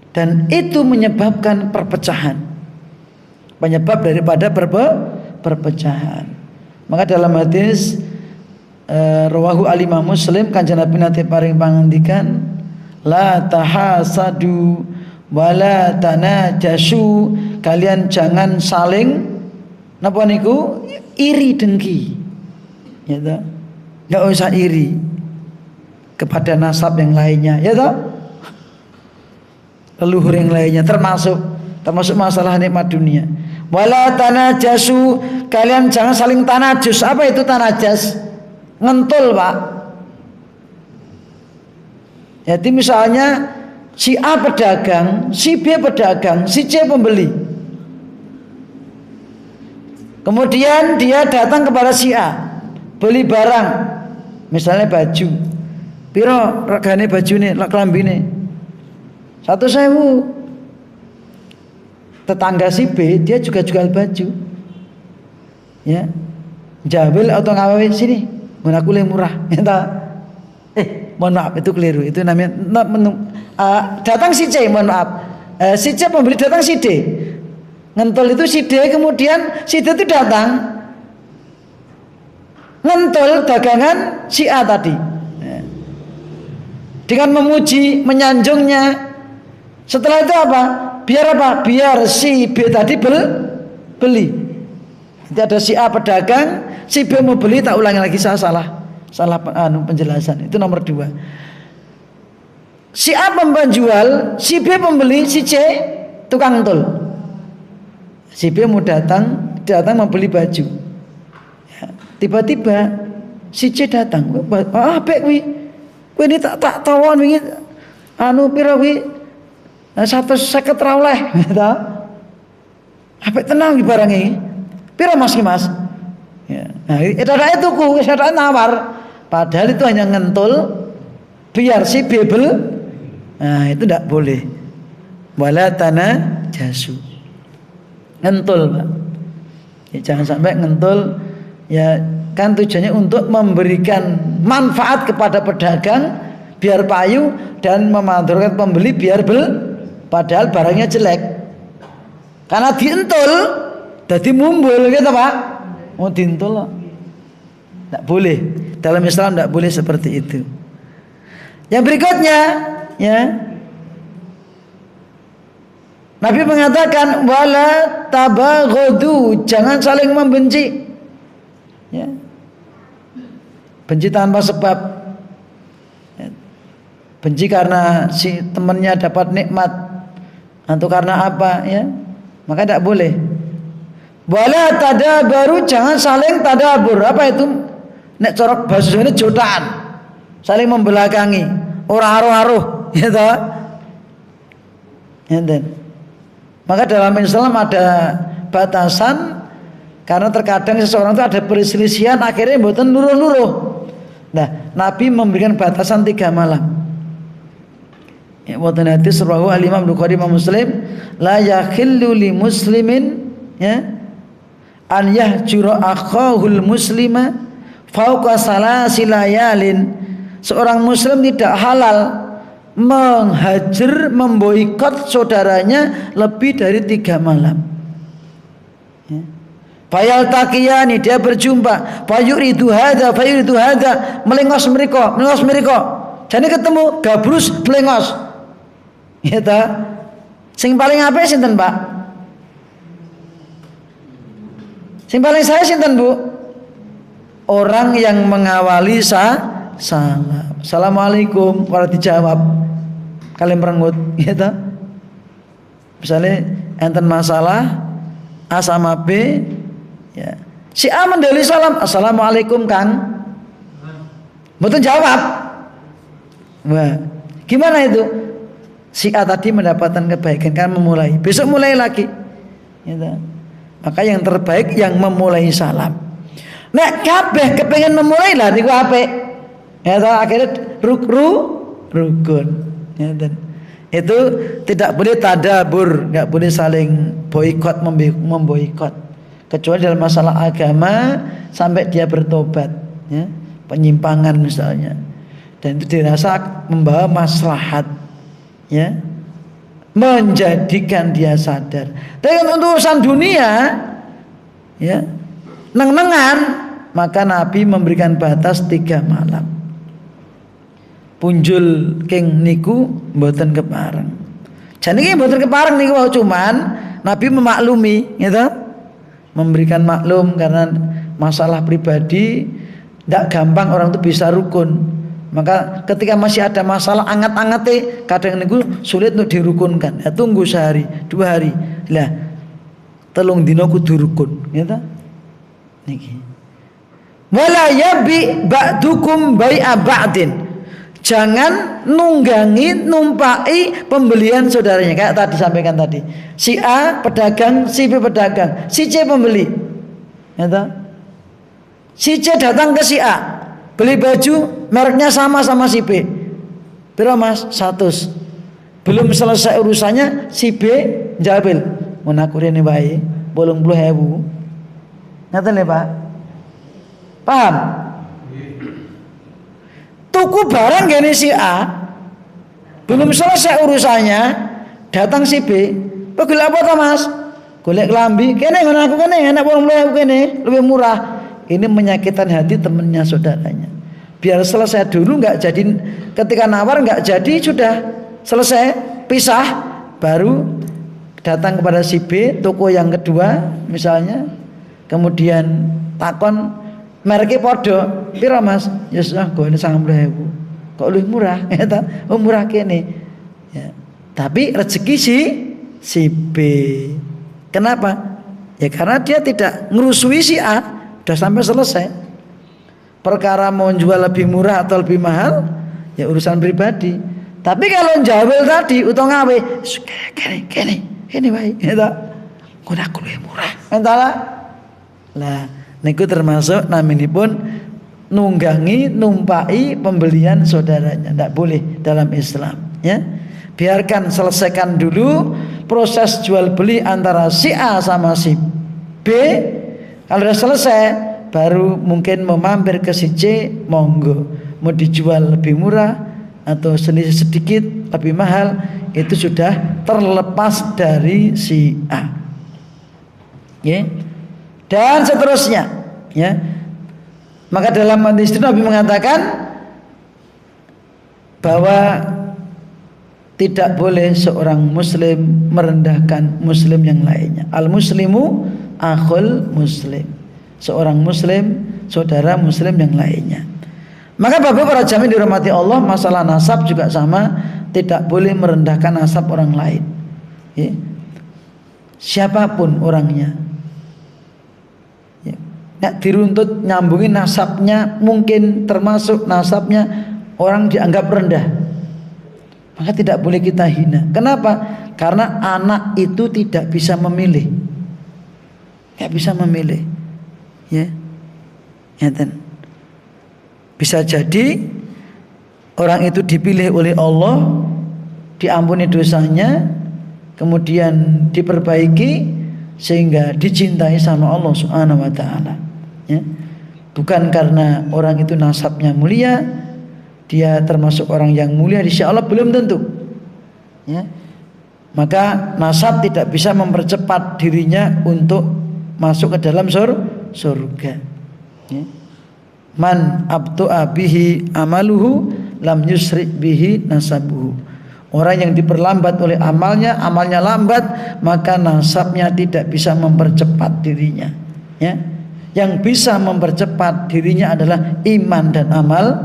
Dan itu menyebabkan perpecahan. Penyebab daripada perpecahan. Maka dalam hadis rawahu al-Imam Muslim, kanjeng Nabi nate paring pangandikan, la tahasadu wala tanajasu, kalian jangan saling napa niku iri dengki. Ya toh? Enggak usah iri kepada nasab yang lainnya, ya toh? Leluhur yang lainnya termasuk masalah nikmat dunia. Wala tanajasu, kalian jangan saling tanajus. Apa itu tanajas? Ngentul, Pak. Jadi misalnya si A pedagang, si B pedagang, si C pembeli. Kemudian dia datang kepada si A, beli barang, misalnya baju. Piro regane bajune, klambine? 1.000. Tetangga si B dia juga jual baju. Ya. Jawil atau ngawe sini, mun aku lebih murah. Mohon maaf itu keliru. Itu namanya datang si C, mohon maaf. Si C pembeli datang si D. Ngentol itu si D, kemudian si D itu datang ngentol dagangan si A tadi. Dengan memuji, menyanjungnya. Setelah itu apa? Biar apa? Biar si B tadi beli. Jadi ada si A pedagang, si B mau beli, tak ulangi lagi, saya salah penjelasan. Itu nomor 2. Si A penjual, si B pembeli, si C tukang tol. Si B mau datang membeli baju. Ya, tiba-tiba si C datang. Bek wi ini tak tawon wingi pira wi 150 ra oleh. Apik tenang iki barang iki. Pira Mas? Ya. Nah, itu tuku, saya nawar. Padahal itu hanya ngentul biar si B beli. Nah, itu tidak boleh. Wala tanajasu. Ngentul, Pak. Ya, jangan sampai ngentul. Ya, kan tujuannya untuk memberikan manfaat kepada pedagang biar payu dan memadorkan pembeli biar padahal barangnya jelek. Karena dientul jadi mumbul gitu, Pak. Mau dientul. Tidak boleh. Dalam Islam tidak boleh seperti itu. Yang berikutnya, ya, Nabi mengatakan wala tabaghadu, jangan saling membenci. Ya. Benci tanpa sebab. Ya. Benci karena si temannya dapat nikmat atau karena apa, ya? Maka tidak boleh. Wala tadabaru, jangan saling tadabur. Apa itu? Nek corok bahasa ini jotaan, saling membelakangi, orang aruh-aruh, ya toh. Maka dalam Islam ada batasan, karena terkadang seseorang itu ada perselisihan, akhirnya mboten luruh-luruh. Nah, Nabi memberikan batasan 3 malam. Ya, mboten hadis rawahu al-Imam Bukhari Imam Muslim, la yakhillu li muslimin, ya, an yahjura akhahul muslima fauqa salasi layalin. Seorang muslim tidak halal menghajar, memboikot saudaranya lebih dari 3 malam. Fayal takiyani, dia berjumpa, fayuridu hadza fayuridu hadza, melengos mereka. Jadi ketemu gabrus melengos. Ya ta? Sing paling apik sinten, Pak? Sing paling saya sinten, Bu? Orang yang mengawali salam. Assalamualaikum, kalau dijawab kalian merengut, gitu. Misalnya enten masalah A sama B, ya. Si A mendeli salam, assalamualaikum Kang. Betul jawab. Wah, gimana itu? Si A tadi mendapatkan kebaikan kan memulai, besok mulai lagi, gitu. Maka yang terbaik yang memulai salam. Nek kabeh kepengen memulai lah niku apik. Ya toh, akhirnya rukun. Ya, dan itu tidak boleh tadabur, enggak boleh saling boikot memboikot. Kecuali dalam masalah agama sampai dia bertobat, ya. Penyimpangan misalnya. Dan itu dirasa membawa maslahat, ya. Menjadikan dia sadar. Tapi untuk urusan dunia, ya, neng-nengan, maka Nabi memberikan batas 3 malam. Punjul king niku mboten kepareng. Jadi ini mboten kepareng niku cuman Nabi memaklumi, gitu. Memberikan maklum karena masalah pribadi tidak gampang orang itu bisa rukun. Maka ketika masih ada masalah anget-angete, kadang niku sulit untuk dirukunkan. Ya, tunggu sehari, 2 hari. Lah, 3 dina kudu rukun, gitu. Niki. Wala yabi ba'dukum bai'a ba'din. Jangan nunggangi, numpai pembelian saudaranya. Kayak tadi sampaikan tadi. Si A pedagang, si B pedagang, si C pembeli. Ya, si C datang ke si A, beli baju mereknya sama si B. Piro Mas? 100. Belum selesai urusannya, si B jabil. Mun aku rene wae 80.000. Ngaten lho, Pak. Paham? Tuku barang gini si A, belum selesai urusannya, datang si B. Golek apa ta Mas? Golek kelambi. Kene ngono aku kene, enak 80.000 kene, lebih murah. Ini menyakitkan hati temannya saudaranya. Biar selesai dulu, nggak jadi. Ketika nawar nggak jadi, sudah selesai pisah, baru datang kepada si B, toko yang kedua misalnya, kemudian takon mereknya podo, piro Mas? Ya sudah, gue ini 90.000. Kok lebih murah? Oh murah kene. Ya. Tapi rezeki si B. Kenapa? Ya karena dia tidak ngerusui si A, sudah sampai selesai. Perkara mau jual lebih murah atau lebih mahal, ya urusan pribadi. Tapi kalau jawel tadi, utang ngawe, kene wae, gitu. Kok aku lebih murah. Entahlah. Lah, niku termasuk naminipun nunggangi, numpai pembelian saudaranya. Tidak boleh dalam Islam, ya. Biarkan selesaikan dulu proses jual beli antara si A sama si B. Kalau sudah selesai, baru mungkin mau mampir ke si C, monggo. Mau dijual lebih murah atau sedikit lebih mahal, itu sudah terlepas dari si A, ya. Dan seterusnya, ya. Maka dalam hadis itu Nabi mengatakan bahwa tidak boleh seorang muslim merendahkan muslim yang lainnya. Al muslimu akhul muslim. Seorang muslim saudara muslim yang lainnya. Maka Bapak para jamaah dirahmati Allah, masalah nasab juga sama, tidak boleh merendahkan nasab orang lain. Ya. Siapapun orangnya. Ya. Nah, diruntut nyambungin nasabnya, mungkin termasuk nasabnya orang dianggap rendah. Maka tidak boleh kita hina. Kenapa? Karena anak itu tidak bisa memilih. Tidak bisa memilih. Ya. Bisa jadi orang itu dipilih oleh Allah, diampuni dosanya, kemudian diperbaiki sehingga dicintai sama Allah Subhanahu wa taala. Ya. Bukan karena orang itu nasabnya mulia, dia termasuk orang yang mulia di sisi Allah, belum tentu. Ya. Maka nasab tidak bisa mempercepat dirinya untuk masuk ke dalam surga. Ya. Man abtu'a bihi amaluhu lam yusri bihi nasabuhu. Orang yang diperlambat oleh amalnya, amalnya lambat, maka nasabnya tidak bisa mempercepat dirinya. Ya. Yang bisa mempercepat dirinya adalah iman dan amal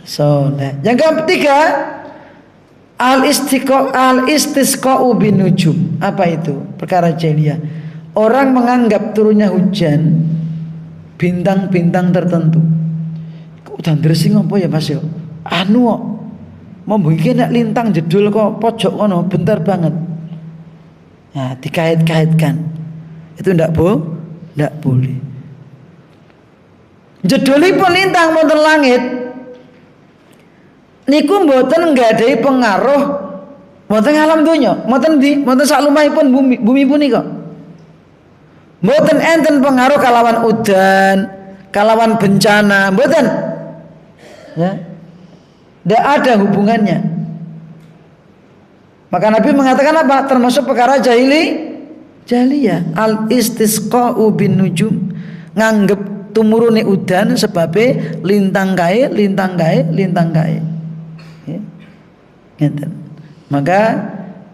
soleh. Yang ketiga, al-istisqa'u binujum. Apa itu? Perkara jahiliyah. Orang menganggap turunnya hujan bintang-bintang tertentu. Udan dresing apa ya Mas yo? Anu kok mau mungkin nek lintang jedul kok pojok kono bentar banget. Nah, dikait-kaitkan. Itu ndak boleh. Jedulipun lintang wonten langit niku mboten nggadahi pengaruh wonten alam donya, mboten sak lumahipun bumi punika. Mboten enten pengaruh kalawan udan, kalawan bencana, mboten. Ya. Tidak ada hubungannya. Maka Nabi mengatakan apa? Termasuk perkara jahiliyah. Al-istisqa'u bin nujum. Nganggep tumurune udan sebabe lintang kae. Ya. Gitu. Maka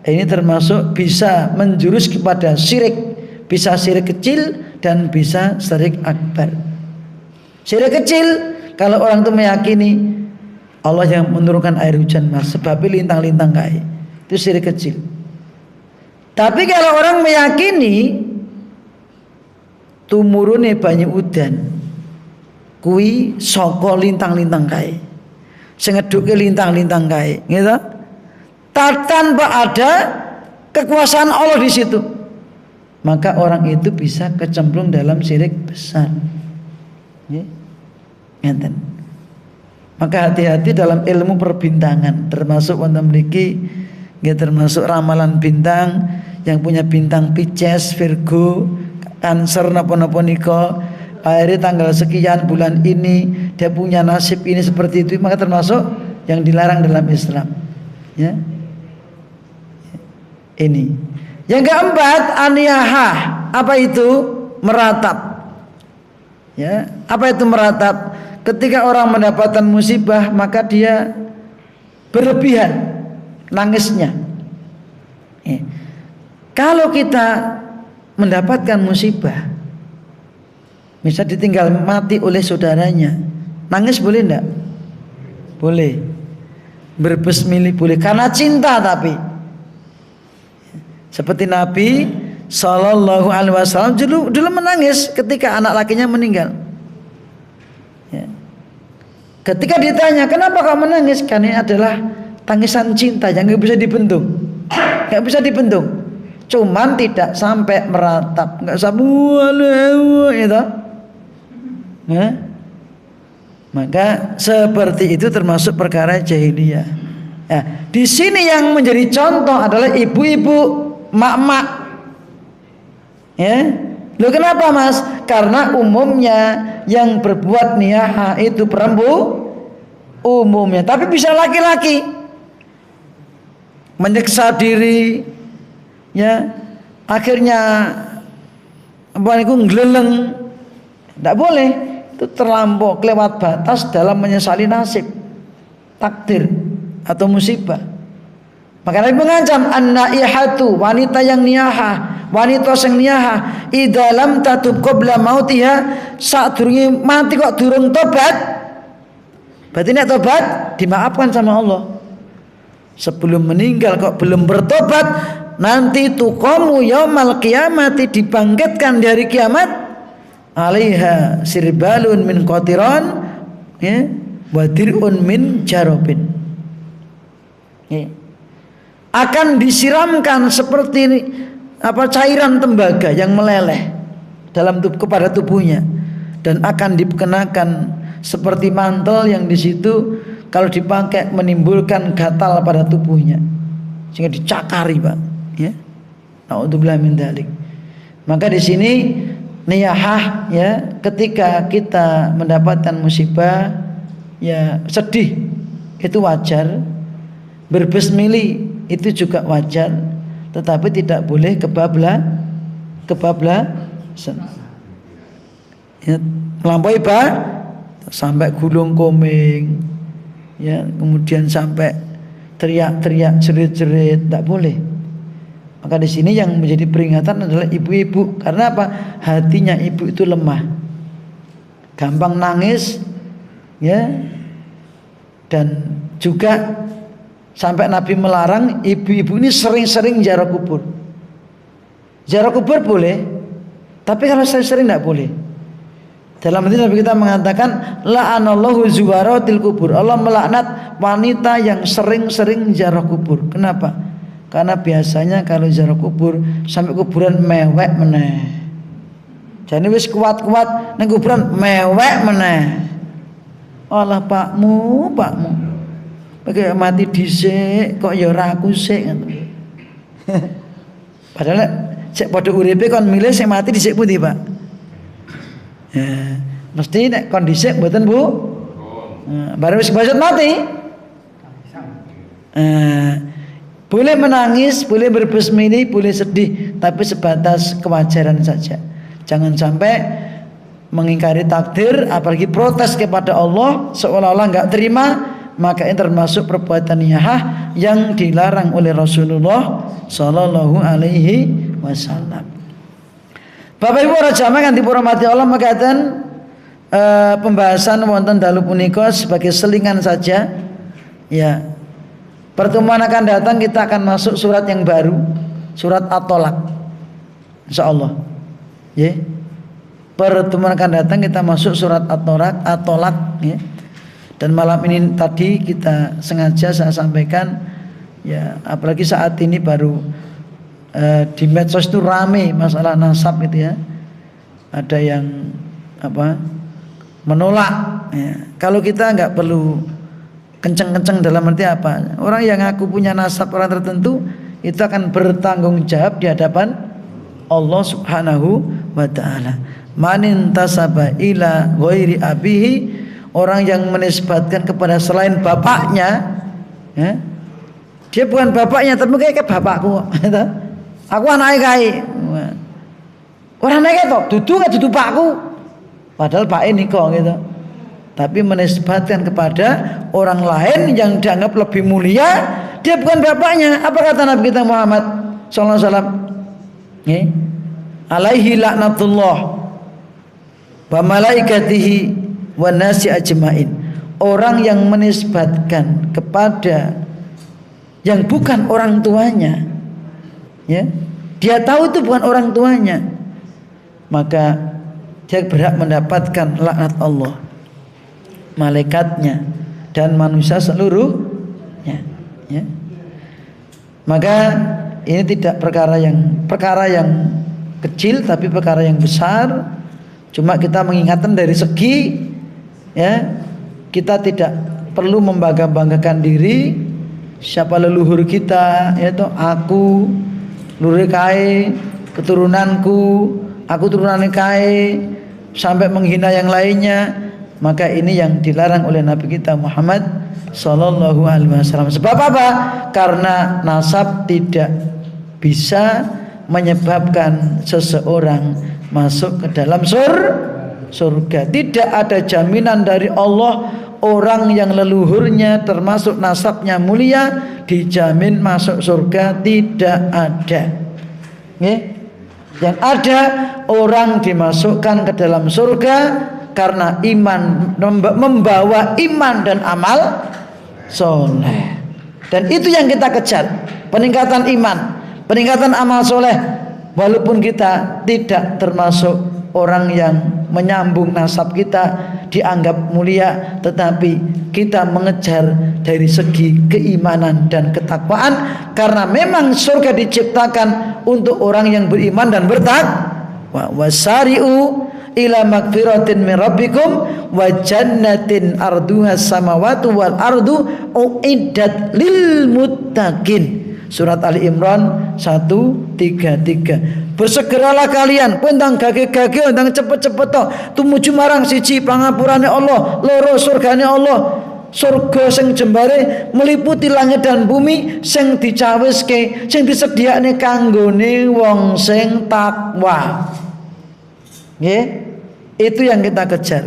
ini termasuk bisa menjurus kepada syirik. Bisa syirik kecil dan bisa syirik akbar. Syirik kecil, kalau orang itu meyakini Allah yang menurunkan air hujan mas, sebab lintang-lintang kae, itu syirik kecil. Tapi kalau orang meyakini tumurune banyu udan kuwi saka lintang-lintang kae, sing ngeduke lintang-lintang kae, gitu. Tanpa ada kekuasaan Allah di situ, maka orang itu bisa kecemplung dalam syirik besar. Ya. Ngeten. Maka hati-hati dalam ilmu perbintangan, termasuk wonten mriki nggih termasuk ramalan bintang yang punya bintang Pisces, Virgo, Cancer napa-napa nika, akhirnya tanggal sekian bulan ini dia punya nasib ini seperti itu, maka termasuk yang dilarang dalam Islam. Ya. Ini. Yang keempat, aniyahah. Apa itu? Meratap. Ya, apa itu meratap? Ketika orang mendapatkan musibah, maka dia berlebihan nangisnya. Ya. Kalau kita mendapatkan musibah, misal ditinggal mati oleh saudaranya, nangis boleh enggak? Boleh. Berbesmili boleh, karena cinta. Tapi seperti Nabi Sallallahu Alaihi Wasallam dulu menangis ketika anak lakinya meninggal. Ya. Ketika ditanya kenapa kamu menangis, karena ini adalah tangisan cinta yang nggak bisa dibendung, cuman tidak sampai meratap, nggak sampai itu. Ya. Maka seperti itu termasuk perkara jahiliyah. Ya. Di sini yang menjadi contoh adalah ibu-ibu, mak-mak. Ya, loh kenapa mas? Karena umumnya yang berbuat niyahah itu perempuan umumnya, tapi bisa laki-laki menyiksa diri, ya akhirnya apa itu ngeleleng, tidak boleh. itu terlampau kelewat batas dalam menyesali nasib, takdir atau musibah. Maka Nabi mengancam an-naihatu, wanita yang niyahah, wanita sing niyahah, idza lam tatub qabla mautiha, sadurunge mati kok durung tobat. Berarti nek tobat dimaafkan sama Allah. Sebelum meninggal kok belum bertobat, nanti tuqamu yaumal qiyamati, dibangkitkan di hari kiamat, alaiha sirbalun min qatiran, ya, wa dir'un min jarabin. Ya. Akan disiramkan seperti cairan tembaga yang meleleh dalam kepada tubuhnya, dan akan dikenakan seperti mantel yang di situ kalau dipakai menimbulkan gatal pada tubuhnya sehingga dicakari, Pak, ya. Naudzubillah min dzalik. Maka di sini niyahah, ya, ketika kita mendapatkan musibah, ya, sedih itu wajar, berbesmili itu juga wajar, tetapi tidak boleh kebablasan. Ya, melampaui sampai gulung komeng, ya, kemudian sampai teriak-teriak, jerit-jerit, tidak boleh. Maka di sini yang menjadi peringatan adalah ibu-ibu, karena apa? Hatinya ibu itu lemah, gampang nangis, ya, dan juga sampai Nabi melarang ibu-ibu ini sering-sering ziarah kubur. Ziarah kubur boleh, tapi kalau sering-sering tidak boleh. Dalam hadis Nabi kita mengatakan la'anallahu zuwaratil kubur, Allah melaknat wanita yang sering-sering ziarah kubur. Kenapa? Karena biasanya kalau ziarah kubur sampai kuburan mewek meneh. Jadi wis kuat-kuat nang kuburan mewek meneh. Allah pakmu. Pakai mati dhisik kok ya ora aku sik ngono. Padahal sik padha uripe kon milih sing mati dhisik pundi, Pak? Ya, mesti nek kon dhisik mboten, Bu. Baru wis bacot mati. Boleh menangis, boleh berbesmili, boleh sedih, tapi sebatas kewajaran saja. Jangan sampai mengingkari takdir, apalagi protes kepada Allah seolah-olah enggak terima. Maka ini termasuk perbuatan niyahah yang dilarang oleh Rasulullah sallallahu alaihi wasallam. Bapak Ibu para jamaah kanthi dirahmati Allah, makaten pembahasan wonten dalu punika sebagai selingan saja. Ya. Pertemuan akan datang kita akan masuk surat yang baru, surat At-Tolak. Insyaallah. Ya. Pertemuan akan datang kita masuk surat At-Tolak, ya. Dan malam ini tadi kita sengaja saya sampaikan, ya, apalagi saat ini baru di medsos itu rame masalah nasab itu, ya. Ada yang menolak, ya. Kalau kita nggak perlu kenceng-kenceng dalam arti apa? Orang yang aku punya nasab orang tertentu itu akan bertanggung jawab di hadapan Allah Subhanahu wa taala. Man intasaba ila ghairi abihi, orang yang menisbatkan kepada selain bapaknya, ya, dia bukan bapaknya tapi kayak bapakku, gitu. Aku anaknya kayak orang anaknya toh dudu pakku, padahal pak ini kok, gitu. Tapi menisbatkan kepada orang lain yang dianggap lebih mulia, dia bukan bapaknya. Apa kata Nabi kita Muhammad sallallahu alaihi wasallam? Alaihi laknatullah wa malaikatihi wa nasi ajmain. Orang yang menisbatkan kepada yang bukan orang tuanya, ya, dia tahu itu bukan orang tuanya, maka dia berhak mendapatkan laknat Allah, malaikatnya, dan manusia seluruhnya, ya. Maka ini tidak perkara yang kecil, tapi perkara yang besar. Cuma kita mengingatkan dari segi, ya, kita tidak perlu membangga-banggakan diri. Siapa leluhur kita, yaitu aku, leluhur kae, keturunanku, aku turunan kae, sampai menghina yang lainnya. Maka ini yang dilarang oleh Nabi kita Muhammad sallallahu alaihi wasallam. Sebab apa? Karena nasab tidak bisa menyebabkan seseorang masuk ke dalam surga. Tidak ada jaminan dari Allah orang yang leluhurnya termasuk nasabnya mulia dijamin masuk surga, tidak ada. Yang ada orang dimasukkan ke dalam surga karena iman, membawa iman dan amal soleh. Dan itu yang kita kejar, peningkatan iman, peningkatan amal soleh. Walaupun kita tidak termasuk orang yang menyambung nasab kita dianggap mulia, tetapi kita mengejar dari segi keimanan dan ketakwaan, karena memang surga diciptakan untuk orang yang beriman dan bertakwa. Wasari'u ila magfiratin min rabbikum wa jannatin arduha samawati wal ardu uiddat lil muttaqin. Surat Ali Imran 133. Bersegeralah kalian pendang gage-gage ndang cepet-cepet to tumuju marang siji pangapurane Allah, loro surgane Allah. Surga sing jembare meliputi langit dan bumi, sing dicawiske, sing disediakne kanggone wong sing takwa. Nggih, itu yang kita kejar.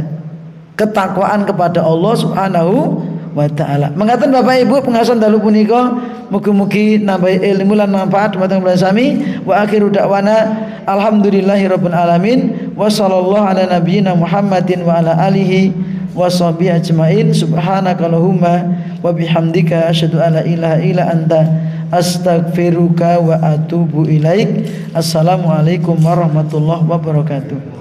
Ketakwaan kepada Allah Subhanahu wa taala. Mengatakan Bapak Ibu pengawasan dalu punika mugi-mugi nambahi ilmu lan manfaat dumateng kula sami. Wa akhiru da'wana alhamdulillahirabbil alamin wa sallallahu ala nabiyyina Muhammadin wa ala alihi wa sahbihi ajmain. Subhanakallahumma wa bihamdika asyhadu an la ilaha illa anta astaghfiruka wa atubu ilaik. Assalamualaikum warahmatullahi wabarakatuh.